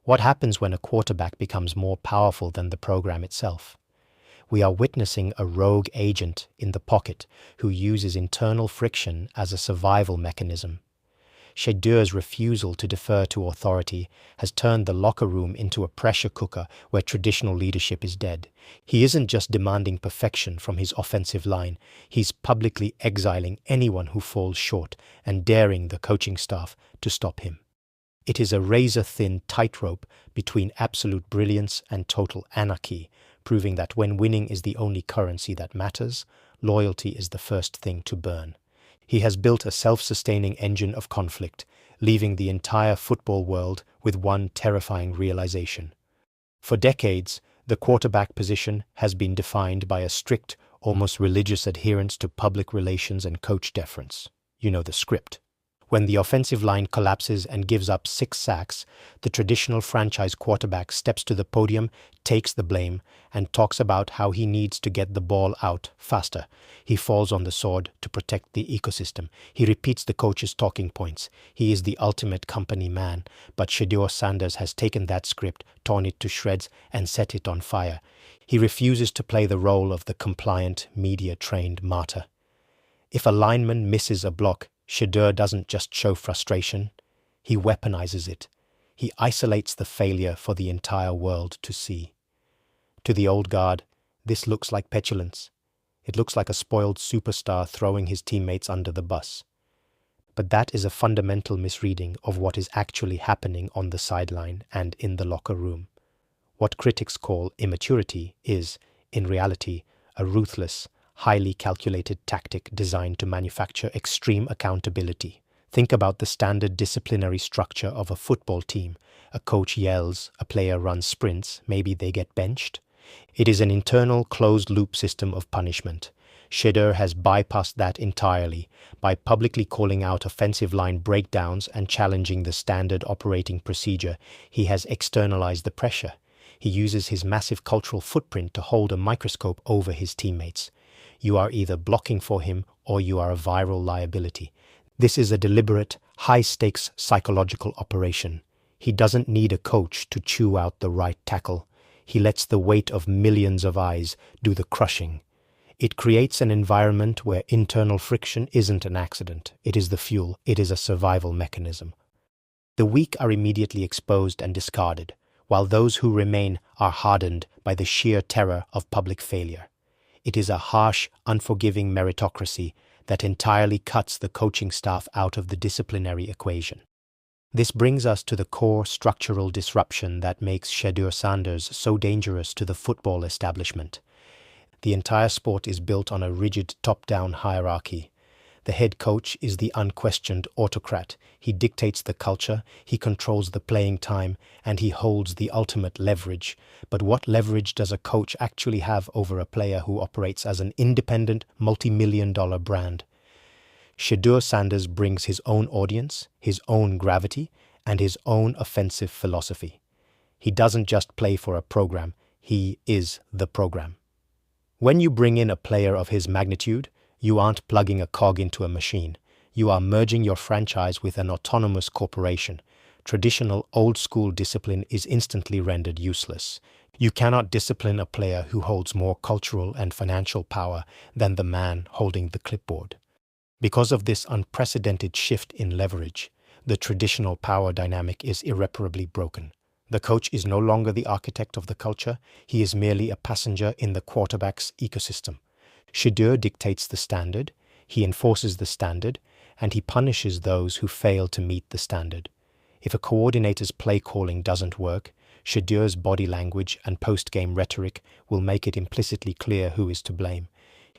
What happens when a quarterback becomes more powerful than the program itself? We are witnessing a rogue agent in the pocket who uses internal friction as a survival mechanism. Shedeur's refusal to defer to authority has turned the locker room into a pressure cooker where traditional leadership is dead. He isn't just demanding perfection from his offensive line, he's publicly exiling anyone who falls short and daring the coaching staff to stop him. It is a razor-thin tightrope between absolute brilliance and total anarchy, proving that when winning is the only currency that matters, loyalty is the first thing to burn. He has built a self-sustaining engine of conflict, leaving the entire football world with one terrifying realization. For decades, the quarterback position has been defined by a strict, almost religious adherence to public relations and coach deference. You know the script. When the offensive line collapses and gives up 6 sacks, the traditional franchise quarterback steps to the podium, takes the blame, and talks about how he needs to get the ball out faster. He falls on the sword to protect the ecosystem. He repeats the coach's talking points. He is the ultimate company man, but Shedeur Sanders has taken that script, torn it to shreds, and set it on fire. He refuses to play the role of the compliant, media-trained martyr. If a lineman misses a block, Shedeur doesn't just show frustration, he weaponizes it. He isolates the failure for the entire world to see. To the old guard, this looks like petulance. It looks like a spoiled superstar throwing his teammates under the bus. But that is a fundamental misreading of what is actually happening on the sideline and in the locker room. What critics call immaturity is, in reality, a ruthless, highly calculated tactic designed to manufacture extreme accountability. Think about the standard disciplinary structure of a football team. A coach yells, a player runs sprints, maybe they get benched. It is an internal closed-loop system of punishment. Shedeur has bypassed that entirely by publicly calling out offensive line breakdowns and challenging the standard operating procedure. He has externalized the pressure. He uses his massive cultural footprint to hold a microscope over his teammates. You are either blocking for him or you are a viral liability. This is a deliberate, high-stakes psychological operation. He doesn't need a coach to chew out the right tackle. He lets the weight of millions of eyes do the crushing. It creates an environment where internal friction isn't an accident. It is the fuel. It is a survival mechanism. The weak are immediately exposed and discarded, while those who remain are hardened by the sheer terror of public failure. It is a harsh, unforgiving meritocracy that entirely cuts the coaching staff out of the disciplinary equation. This brings us to the core structural disruption that makes Shedeur Sanders so dangerous to the football establishment. The entire sport is built on a rigid top-down hierarchy. The head coach is the unquestioned autocrat. He dictates the culture, he controls the playing time, and he holds the ultimate leverage. But what leverage does a coach actually have over a player who operates as an independent, multi-million-dollar brand? Shedeur Sanders brings his own audience, his own gravity, and his own offensive philosophy. He doesn't just play for a program, he is the program. When you bring in a player of his magnitude, you aren't plugging a cog into a machine. You are merging your franchise with an autonomous corporation. Traditional old-school discipline is instantly rendered useless. You cannot discipline a player who holds more cultural and financial power than the man holding the clipboard. Because of this unprecedented shift in leverage, the traditional power dynamic is irreparably broken. The coach is no longer the architect of the culture, he is merely a passenger in the quarterback's ecosystem. Shedeur dictates the standard, he enforces the standard, and he punishes those who fail to meet the standard. If a coordinator's play calling doesn't work, Shedeur's body language and post-game rhetoric will make it implicitly clear who is to blame.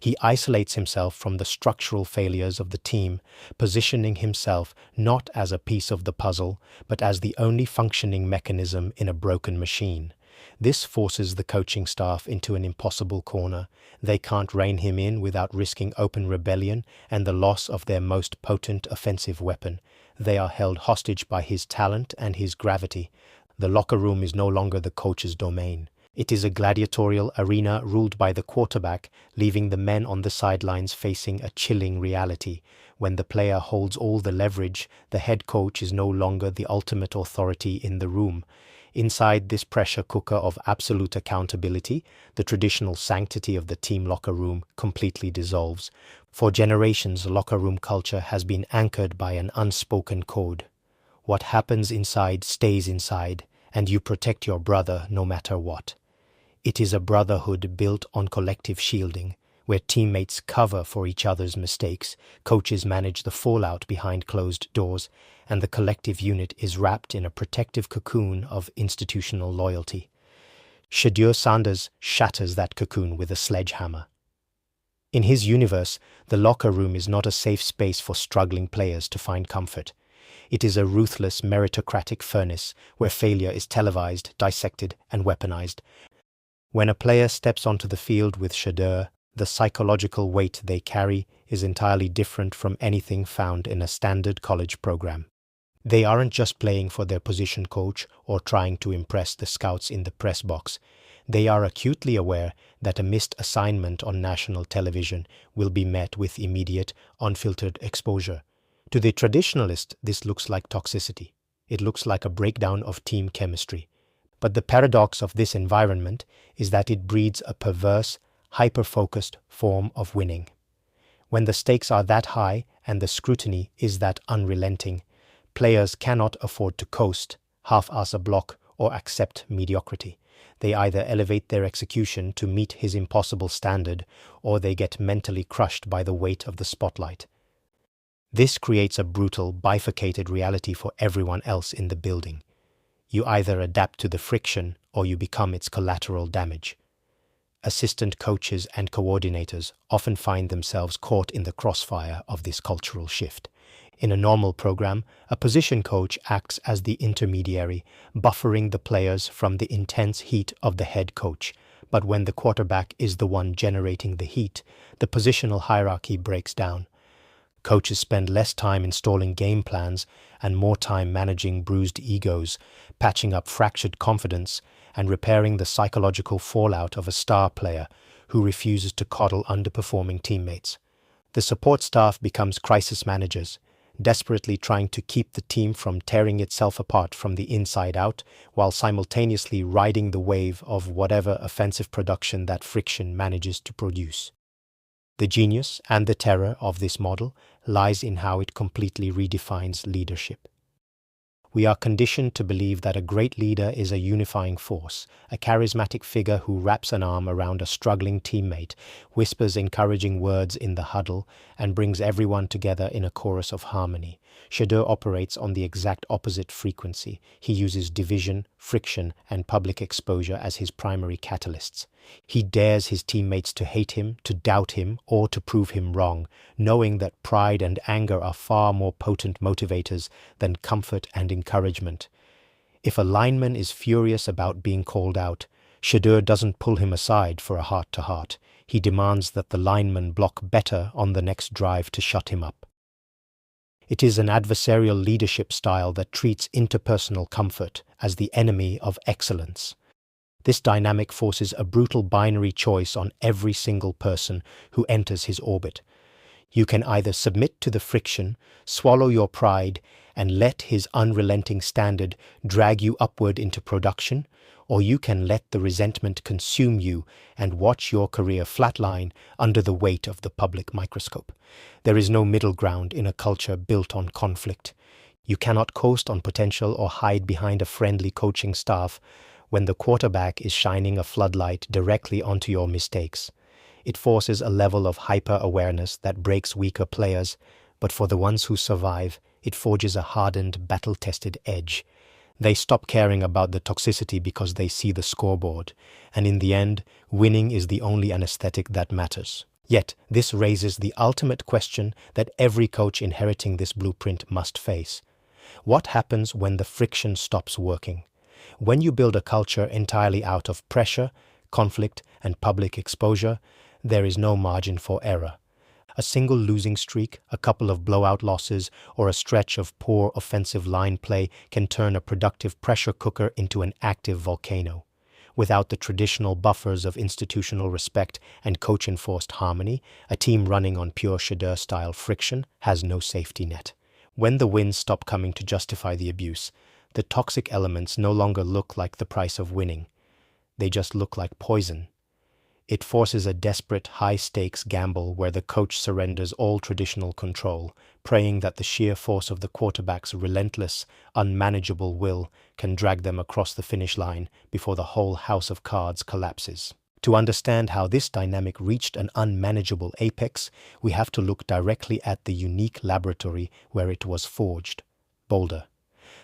He isolates himself from the structural failures of the team, positioning himself not as a piece of the puzzle, but as the only functioning mechanism in a broken machine. This forces the coaching staff into an impossible corner. They can't rein him in without risking open rebellion and the loss of their most potent offensive weapon. They are held hostage by his talent and his gravity. The locker room is no longer the coach's domain. It is a gladiatorial arena ruled by the quarterback, leaving the men on the sidelines facing a chilling reality. When the player holds all the leverage, the head coach is no longer the ultimate authority in the room. Inside this pressure cooker of absolute accountability, the traditional sanctity of the team locker room completely dissolves. For generations, locker room culture has been anchored by an unspoken code. What happens inside stays inside, and you protect your brother no matter what. It is a brotherhood built on collective shielding, where teammates cover for each other's mistakes, coaches manage the fallout behind closed doors, and the collective unit is wrapped in a protective cocoon of institutional loyalty. Shedeur Sanders shatters that cocoon with a sledgehammer. In his universe, the locker room is not a safe space for struggling players to find comfort. It is a ruthless meritocratic furnace where failure is televised, dissected, and weaponized. When a player steps onto the field with Shedeur, the psychological weight they carry is entirely different from anything found in a standard college program. They aren't just playing for their position coach or trying to impress the scouts in the press box. They are acutely aware that a missed assignment on national television will be met with immediate, unfiltered exposure. To the traditionalist, this looks like toxicity. It looks like a breakdown of team chemistry. But the paradox of this environment is that it breeds a perverse, hyper-focused form of winning. When the stakes are that high and the scrutiny is that unrelenting, players cannot afford to coast, half-ass a block, or accept mediocrity. They either elevate their execution to meet his impossible standard, or they get mentally crushed by the weight of the spotlight. This creates a brutal, bifurcated reality for everyone else in the building. You either adapt to the friction, or you become its collateral damage. Assistant coaches and coordinators often find themselves caught in the crossfire of this cultural shift. In a normal program, a position coach acts as the intermediary, buffering the players from the intense heat of the head coach. But when the quarterback is the one generating the heat, the positional hierarchy breaks down. Coaches spend less time installing game plans and more time managing bruised egos, patching up fractured confidence, and repairing the psychological fallout of a star player who refuses to coddle underperforming teammates. The support staff becomes crisis managers, desperately trying to keep the team from tearing itself apart from the inside out, while simultaneously riding the wave of whatever offensive production that friction manages to produce. The genius and the terror of this model lies in how it completely redefines leadership. We are conditioned to believe that a great leader is a unifying force, a charismatic figure who wraps an arm around a struggling teammate, whispers encouraging words in the huddle, and brings everyone together in a chorus of harmony. Shedeur operates on the exact opposite frequency. He uses division, friction, and public exposure as his primary catalysts. He dares his teammates to hate him, to doubt him, or to prove him wrong, knowing that pride and anger are far more potent motivators than comfort and encouragement. If a lineman is furious about being called out, Shedeur doesn't pull him aside for a heart-to-heart. He demands that the lineman block better on the next drive to shut him up. It is an adversarial leadership style that treats interpersonal comfort as the enemy of excellence. This dynamic forces a brutal binary choice on every single person who enters his orbit. You can either submit to the friction, swallow your pride, and let his unrelenting standard drag you upward into production, or you can let the resentment consume you and watch your career flatline under the weight of the public microscope. There is no middle ground in a culture built on conflict. You cannot coast on potential or hide behind a friendly coaching staff when the quarterback is shining a floodlight directly onto your mistakes. It forces a level of hyper-awareness that breaks weaker players, but for the ones who survive, it forges a hardened, battle-tested edge. They stop caring about the toxicity because they see the scoreboard, and in the end, winning is the only anesthetic that matters. Yet, this raises the ultimate question that every coach inheriting this blueprint must face. What happens when the friction stops working? When you build a culture entirely out of pressure, conflict, and public exposure, there is no margin for error. A single losing streak, a couple of blowout losses, or a stretch of poor offensive line play can turn a productive pressure cooker into an active volcano. Without the traditional buffers of institutional respect and coach-enforced harmony, a team running on pure Shedeur-style friction has no safety net. When the wins stop coming to justify the abuse, The toxic elements no longer look like the price of winning. They just look like poison. It forces a desperate, high-stakes gamble where the coach surrenders all traditional control, praying that the sheer force of the quarterback's relentless, unmanageable will can drag them across the finish line before the whole house of cards collapses. To understand how this dynamic reached an unmanageable apex, we have to look directly at the unique laboratory where it was forged: Boulder.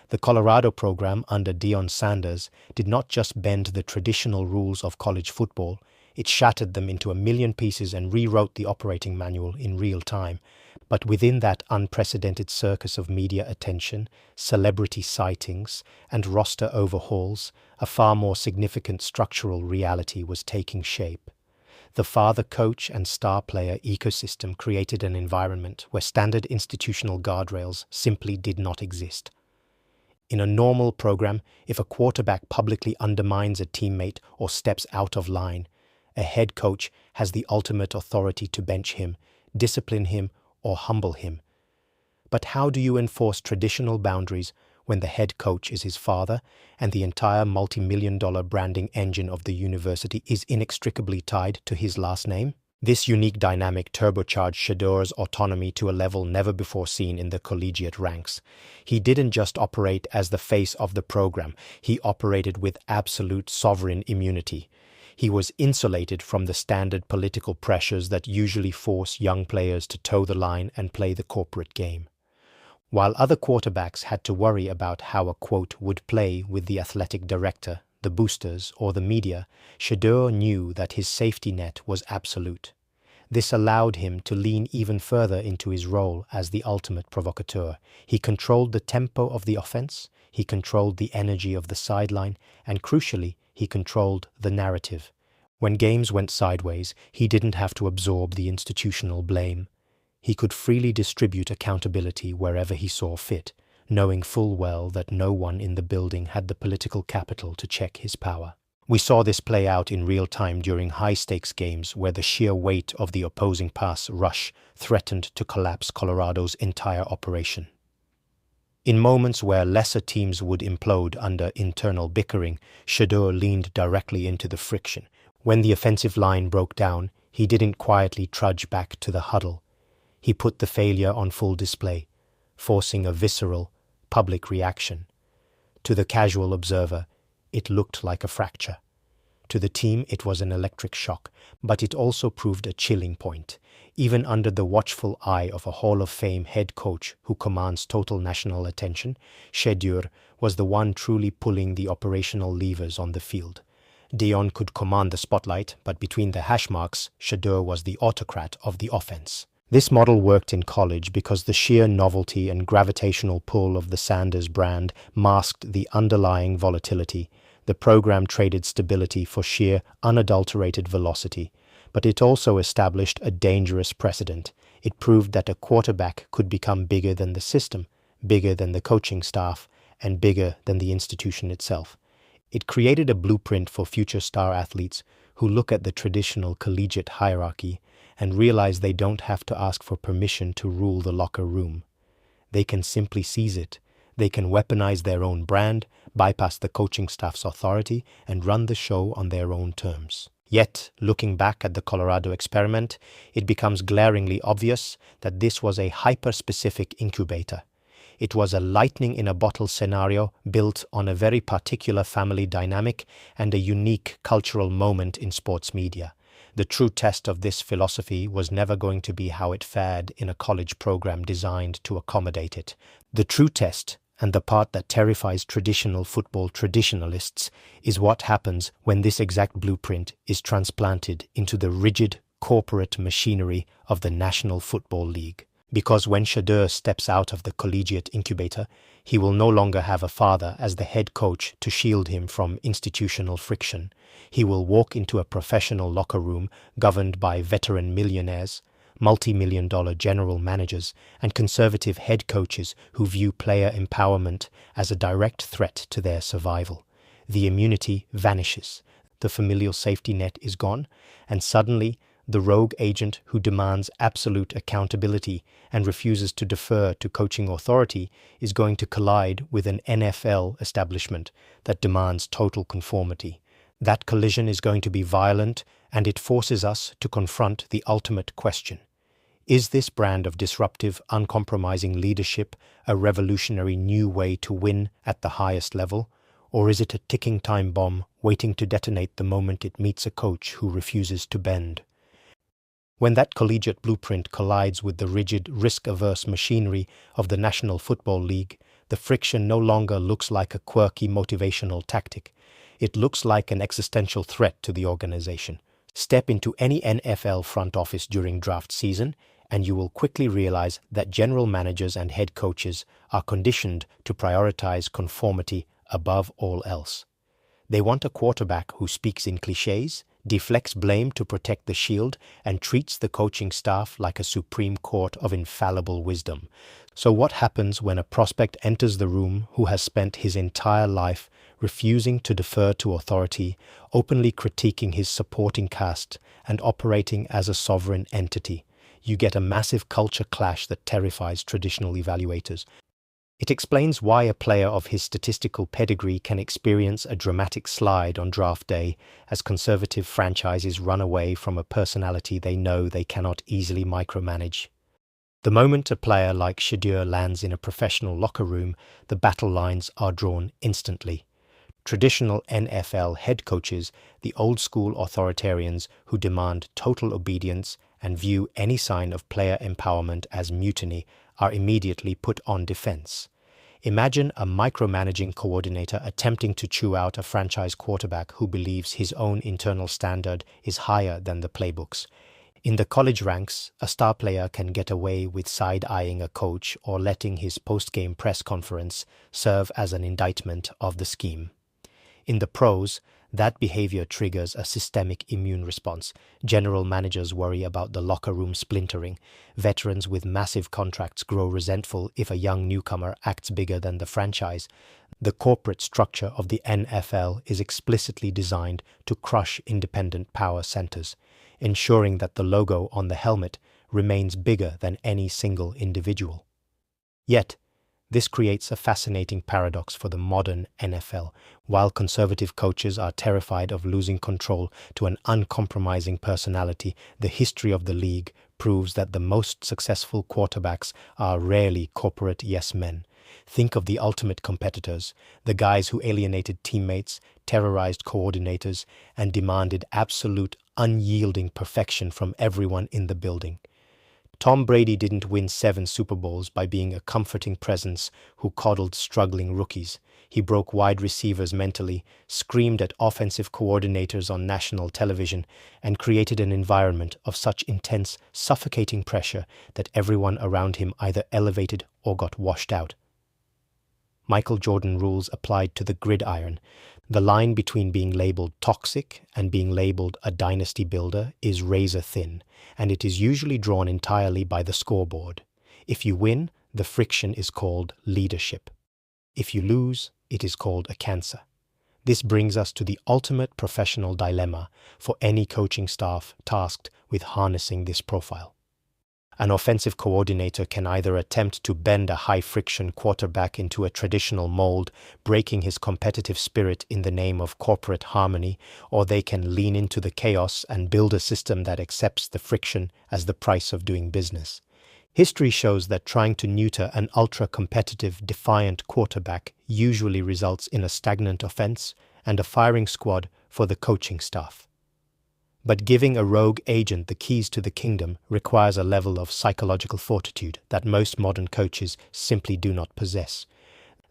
The Colorado program under Shedeur Sanders did not just bend the traditional rules of college football, it shattered them into a million pieces and rewrote the operating manual in real time. But within that unprecedented circus of media attention, celebrity sightings, and roster overhauls, a far more significant structural reality was taking shape. The father coach and star player ecosystem created an environment where standard institutional guardrails simply did not exist. In a normal program, if a quarterback publicly undermines a teammate or steps out of line, a head coach has the ultimate authority to bench him, discipline him, or humble him. But how do you enforce traditional boundaries when the head coach is his father and the entire multi-million-dollar branding engine of the university is inextricably tied to his last name? This unique dynamic turbocharged Shedeur's autonomy to a level never before seen in the collegiate ranks. He didn't just operate as the face of the program, he operated with absolute sovereign immunity. He was insulated from the standard political pressures that usually force young players to toe the line and play the corporate game. While other quarterbacks had to worry about how a quote would play with the athletic director, the boosters, or the media, Shedeur knew that his safety net was absolute. This allowed him to lean even further into his role as the ultimate provocateur. He controlled the tempo of the offense, he controlled the energy of the sideline, and crucially, he controlled the narrative. When games went sideways, he didn't have to absorb the institutional blame. He could freely distribute accountability wherever he saw fit, knowing full well that no one in the building had the political capital to check his power. We saw this play out in real time during high-stakes games where the sheer weight of the opposing pass rush threatened to collapse Colorado's entire operation. In moments where lesser teams would implode under internal bickering, Shedeur leaned directly into the friction. When the offensive line broke down, he didn't quietly trudge back to the huddle. He put the failure on full display, forcing a visceral, public reaction. To the casual observer, it looked like a fracture. To the team, it was an electric shock, but it also proved a chilling point. Even under the watchful eye of a Hall of Fame head coach who commands total national attention, Shedeur was the one truly pulling the operational levers on the field. Dion could command the spotlight, but between the hash marks, Shedeur was the autocrat of the offense. This model worked in college because the sheer novelty and gravitational pull of the Sanders brand masked the underlying volatility. The program traded stability for sheer, unadulterated velocity. But it also established a dangerous precedent. It proved that a quarterback could become bigger than the system, bigger than the coaching staff, and bigger than the institution itself. It created a blueprint for future star athletes who look at the traditional collegiate hierarchy and realize they don't have to ask for permission to rule the locker room. They can simply seize it. They can weaponize their own brand, bypass the coaching staff's authority, and run the show on their own terms. Yet, looking back at the Colorado experiment, it becomes glaringly obvious that this was a hyper-specific incubator. It was a lightning-in-a-bottle scenario built on a very particular family dynamic and a unique cultural moment in sports media. The true test of this philosophy was never going to be how it fared in a college program designed to accommodate it. The true test, and the part that terrifies traditional football traditionalists, is what happens when this exact blueprint is transplanted into the rigid corporate machinery of the National Football League. Because when Shedeur steps out of the collegiate incubator, he will no longer have a father as the head coach to shield him from institutional friction. He will walk into a professional locker room governed by veteran millionaires, multi-million-dollar general managers, and conservative head coaches who view player empowerment as a direct threat to their survival. The immunity vanishes, the familial safety net is gone, and suddenly the rogue agent who demands absolute accountability and refuses to defer to coaching authority is going to collide with an NFL establishment that demands total conformity. That collision is going to be violent, and it forces us to confront the ultimate question. Is this brand of disruptive, uncompromising leadership a revolutionary new way to win at the highest level? Or is it a ticking time bomb waiting to detonate the moment it meets a coach who refuses to bend? When that collegiate blueprint collides with the rigid, risk-averse machinery of the National Football League, the friction no longer looks like a quirky motivational tactic. It looks like an existential threat to the organization. Step into any NFL front office during draft season, and you will quickly realize that general managers and head coaches are conditioned to prioritize conformity above all else. They want a quarterback who speaks in cliches, deflects blame to protect the shield, and treats the coaching staff like a supreme court of infallible wisdom. So what happens when a prospect enters the room who has spent his entire life refusing to defer to authority, openly critiquing his supporting cast, and operating as a sovereign entity? You get a massive culture clash that terrifies traditional evaluators. It explains why a player of his statistical pedigree can experience a dramatic slide on draft day as conservative franchises run away from a personality they know they cannot easily micromanage. The moment a player like Shedeur lands in a professional locker room, the battle lines are drawn instantly. Traditional NFL head coaches, the old-school authoritarians who demand total obedience and view any sign of player empowerment as mutiny, are immediately put on defense. Imagine a micromanaging coordinator attempting to chew out a franchise quarterback who believes his own internal standard is higher than the playbook's. In the college ranks, a star player can get away with side-eyeing a coach or letting his post-game press conference serve as an indictment of the scheme. In the pros, that behavior triggers a systemic immune response. General managers worry about the locker room splintering. Veterans with massive contracts grow resentful if a young newcomer acts bigger than the franchise. The corporate structure of the NFL is explicitly designed to crush independent power centers, ensuring that the logo on the helmet remains bigger than any single individual. Yet, this creates a fascinating paradox for the modern NFL. While conservative coaches are terrified of losing control to an uncompromising personality, the history of the league proves that the most successful quarterbacks are rarely corporate yes men. Think of the ultimate competitors, the guys who alienated teammates, terrorized coordinators, and demanded absolute, unyielding perfection from everyone in the building. Tom Brady didn't win 7 Super Bowls by being a comforting presence who coddled struggling rookies. He broke wide receivers mentally, screamed at offensive coordinators on national television, and created an environment of such intense, suffocating pressure that everyone around him either elevated or got washed out. Michael Jordan rules applied to the gridiron. The line between being labeled toxic and being labeled a dynasty builder is razor thin, and it is usually drawn entirely by the scoreboard. If you win, the friction is called leadership. If you lose, it is called a cancer. This brings us to the ultimate professional dilemma for any coaching staff tasked with harnessing this profile. An offensive coordinator can either attempt to bend a high-friction quarterback into a traditional mold, breaking his competitive spirit in the name of corporate harmony, or they can lean into the chaos and build a system that accepts the friction as the price of doing business. History shows that trying to neuter an ultra-competitive, defiant quarterback usually results in a stagnant offense and a firing squad for the coaching staff. But giving a rogue agent the keys to the kingdom requires a level of psychological fortitude that most modern coaches simply do not possess.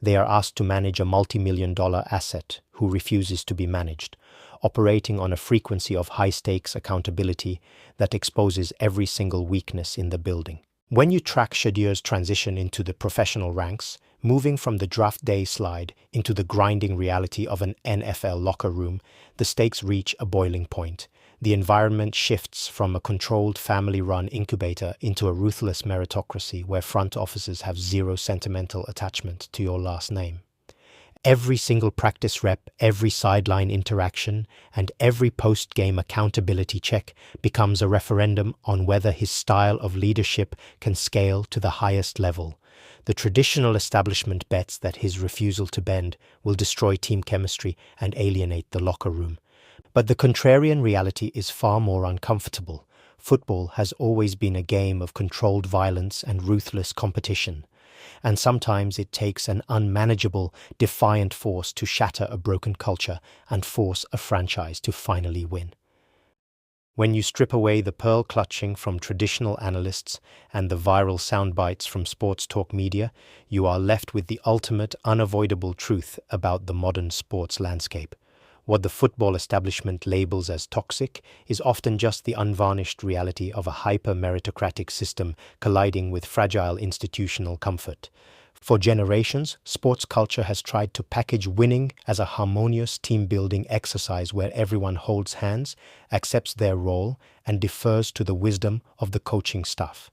They are asked to manage a multi-million-dollar asset who refuses to be managed, operating on a frequency of high-stakes accountability that exposes every single weakness in the building. When you track Shedeur's transition into the professional ranks, moving from the draft day slide into the grinding reality of an NFL locker room, the stakes reach a boiling point. The environment shifts from a controlled family-run incubator into a ruthless meritocracy where front offices have zero sentimental attachment to your last name. Every single practice rep, every sideline interaction, and every post-game accountability check becomes a referendum on whether his style of leadership can scale to the highest level. The traditional establishment bets that his refusal to bend will destroy team chemistry and alienate the locker room. But the contrarian reality is far more uncomfortable. Football has always been a game of controlled violence and ruthless competition. And sometimes it takes an unmanageable, defiant force to shatter a broken culture and force a franchise to finally win. When you strip away the pearl clutching from traditional analysts and the viral soundbites from sports talk media, you are left with the ultimate, unavoidable truth about the modern sports landscape. What the football establishment labels as toxic is often just the unvarnished reality of a hyper-meritocratic system colliding with fragile institutional comfort. For generations, sports culture has tried to package winning as a harmonious team-building exercise where everyone holds hands, accepts their role, and defers to the wisdom of the coaching staff.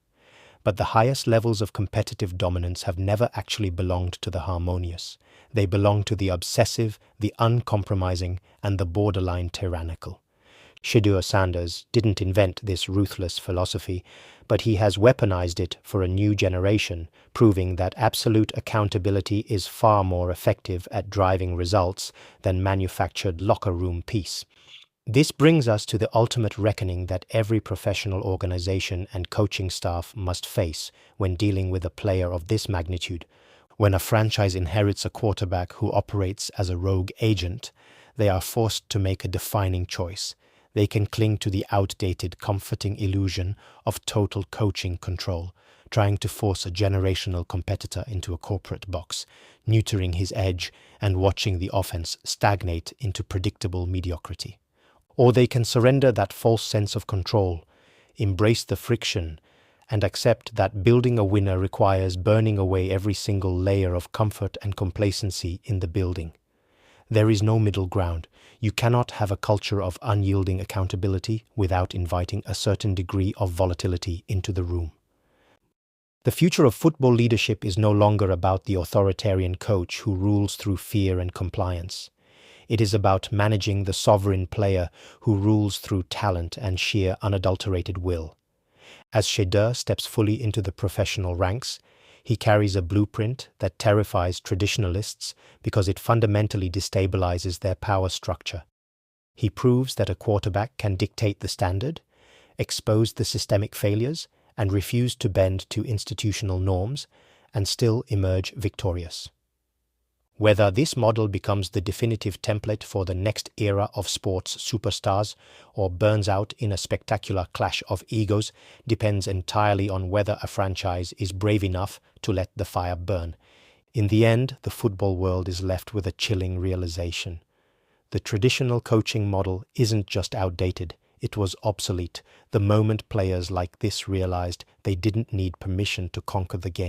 But the highest levels of competitive dominance have never actually belonged to the harmonious. They belong to the obsessive, the uncompromising, and the borderline tyrannical. Shedeur Sanders didn't invent this ruthless philosophy, but he has weaponized it for a new generation, proving that absolute accountability is far more effective at driving results than manufactured locker room peace. This brings us to the ultimate reckoning that every professional organization and coaching staff must face when dealing with a player of this magnitude. When a franchise inherits a quarterback who operates as a rogue agent, they are forced to make a defining choice. They can cling to the outdated, comforting illusion of total coaching control, trying to force a generational competitor into a corporate box, neutering his edge and watching the offense stagnate into predictable mediocrity. Or they can surrender that false sense of control, embrace the friction, and accept that building a winner requires burning away every single layer of comfort and complacency in the building. There is no middle ground. You cannot have a culture of unyielding accountability without inviting a certain degree of volatility into the room. The future of football leadership is no longer about the authoritarian coach who rules through fear and compliance. It is about managing the sovereign player who rules through talent and sheer unadulterated will. As Shedeur steps fully into the professional ranks, he carries a blueprint that terrifies traditionalists because it fundamentally destabilizes their power structure. He proves that a quarterback can dictate the standard, expose the systemic failures, and refuse to bend to institutional norms, and still emerge victorious. Whether this model becomes the definitive template for the next era of sports superstars or burns out in a spectacular clash of egos depends entirely on whether a franchise is brave enough to let the fire burn. In the end, the football world is left with a chilling realization. The traditional coaching model isn't just outdated, it was obsolete the moment players like this realized they didn't need permission to conquer the game.